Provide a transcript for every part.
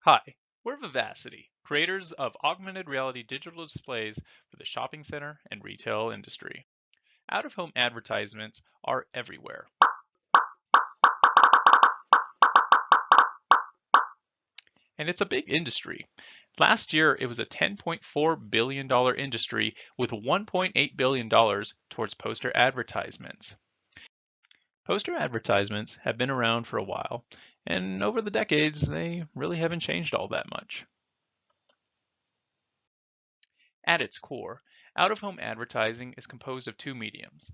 Hi, we're Vivacity, creators of augmented reality digital displays for the shopping center and retail industry. Out of home advertisements are everywhere, and it's a big industry. Last year, it was a $10.4 billion industry with $1.8 billion towards poster advertisements. Poster advertisements have been around for a while, and over the decades, they really haven't changed all that much. At its core, out of home advertising is composed of two mediums: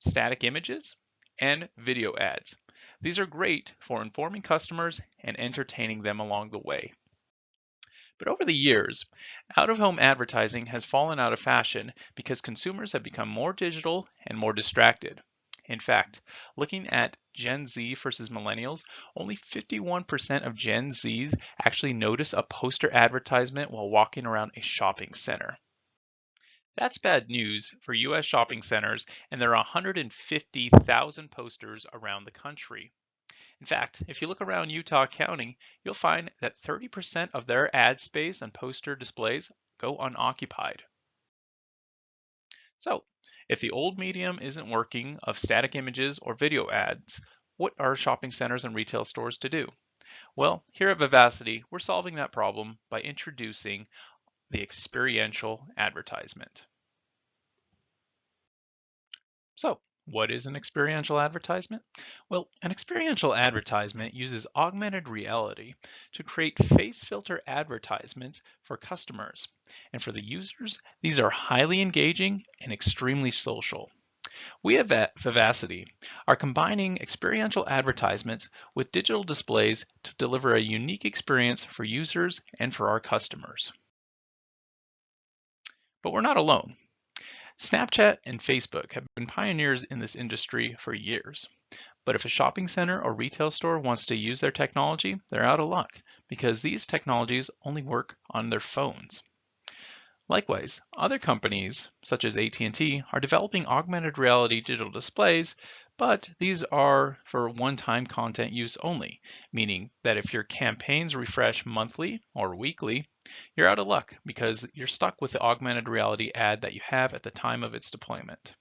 static images and video ads. These are great for informing customers and entertaining them along the way. But over the years, out of home advertising has fallen out of fashion because consumers have become more digital and more distracted. In fact, looking at Gen Z versus millennials, only 51% of Gen Zs actually notice a poster advertisement while walking around a shopping center. That's bad news for US shopping centers, and there are 150,000 posters around the country. In fact, if you look around Utah County, you'll find that 30% of their ad space and poster displays go unoccupied. So, if the old medium isn't working of static images or video ads, what are shopping centers and retail stores to do? Well, here at Vivacity, we're solving that problem by introducing the experiential advertisement. So, what is an experiential advertisement? Well, an experiential advertisement uses augmented reality to create face filter advertisements for customers. And for the users, these are highly engaging and extremely social. We at Vivacity are combining experiential advertisements with digital displays to deliver a unique experience for users and for our customers. But we're not alone. Snapchat and Facebook have been pioneers in this industry for years. But if a shopping center or retail store wants to use their technology, they're out of luck because these technologies only work on their phones. Likewise, other companies, such as AT&T, are developing augmented reality digital displays, but these are for one-time content use only, meaning that if your campaigns refresh monthly or weekly, you're out of luck because you're stuck with the augmented reality ad that you have at the time of its deployment.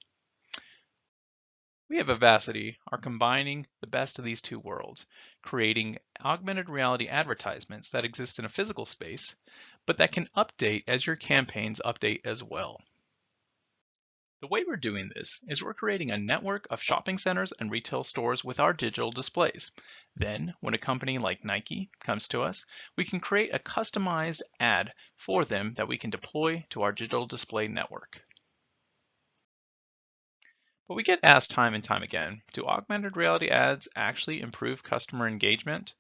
We at Vivacity are combining the best of these two worlds, creating augmented reality advertisements that exist in a physical space, but that can update as your campaigns update as well. The way we're doing this is we're creating a network of shopping centers and retail stores with our digital displays. Then, when a company like Nike comes to us, we can create a customized ad for them that we can deploy to our digital display network. But we get asked time and time again, do augmented reality ads actually improve customer engagement?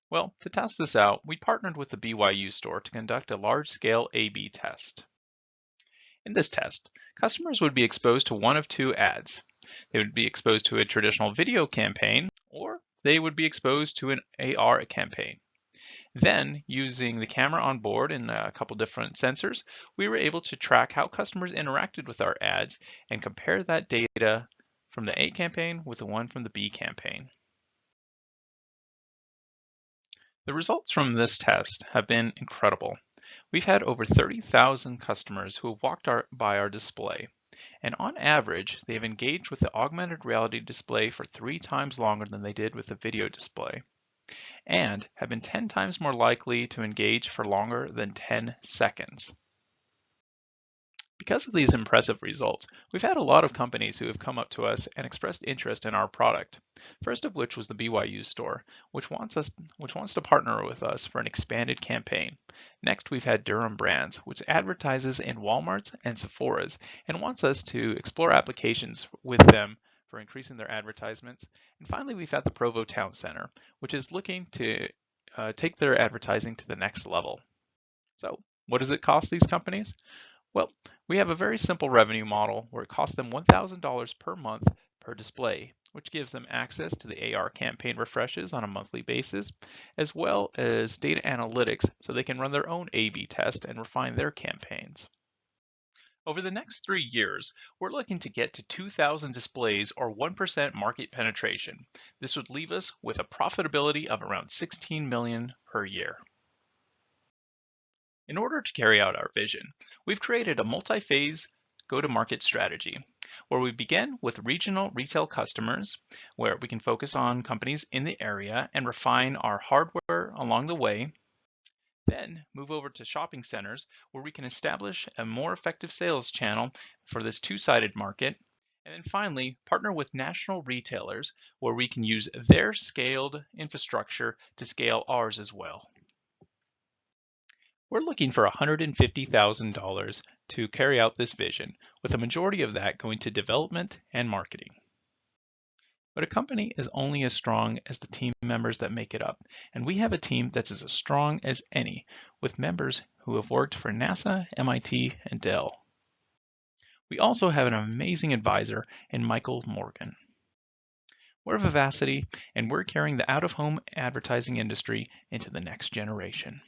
Well, to test this out, we partnered with the BYU store to conduct a large-scale A/B test. In this test, customers would be exposed to one of two ads. They would be exposed to a traditional video campaign, or they would be exposed to an AR campaign. Then, using the camera on board and a couple different sensors, we were able to track how customers interacted with our ads and compare that data from the A campaign with the one from the B campaign. The results from this test have been incredible. We've had over 30,000 customers who have walked by our display, and on average, they've engaged with the augmented reality display for 3 times longer than they did with the video display, and have been 10 times more likely to engage for longer than 10 seconds. Because of these impressive results, we've had a lot of companies who have come up to us and expressed interest in our product. First of which was the BYU store, which wants to partner with us for an expanded campaign. Next, we've had Durham Brands, which advertises in Walmart's and Sephora's and wants us to explore applications with them for increasing their advertisements. And finally, we've had the Provo Town Center, which is looking to take their advertising to the next level. So, what does it cost these companies? Well, we have a very simple revenue model where it costs them $1,000 per month per display, which gives them access to the AR campaign refreshes on a monthly basis, as well as data analytics so they can run their own A/B test and refine their campaigns. Over the next 3 years, we're looking to get to 2,000 displays or 1% market penetration. This would leave us with a profitability of around 16 million per year. In order to carry out our vision, we've created a multi-phase go-to-market strategy where we begin with regional retail customers, where we can focus on companies in the area and refine our hardware along the way. Then move over to shopping centers where we can establish a more effective sales channel for this two-sided market. And then finally, partner with national retailers where we can use their scaled infrastructure to scale ours as well. We're looking for $150,000 to carry out this vision, with a majority of that going to development and marketing. But a company is only as strong as the team members that make it up, and we have a team that's as strong as any, with members who have worked for NASA, MIT, and Dell. We also have an amazing advisor in Michael Morgan. We're Vivacity, and we're carrying the out-of-home advertising industry into the next generation.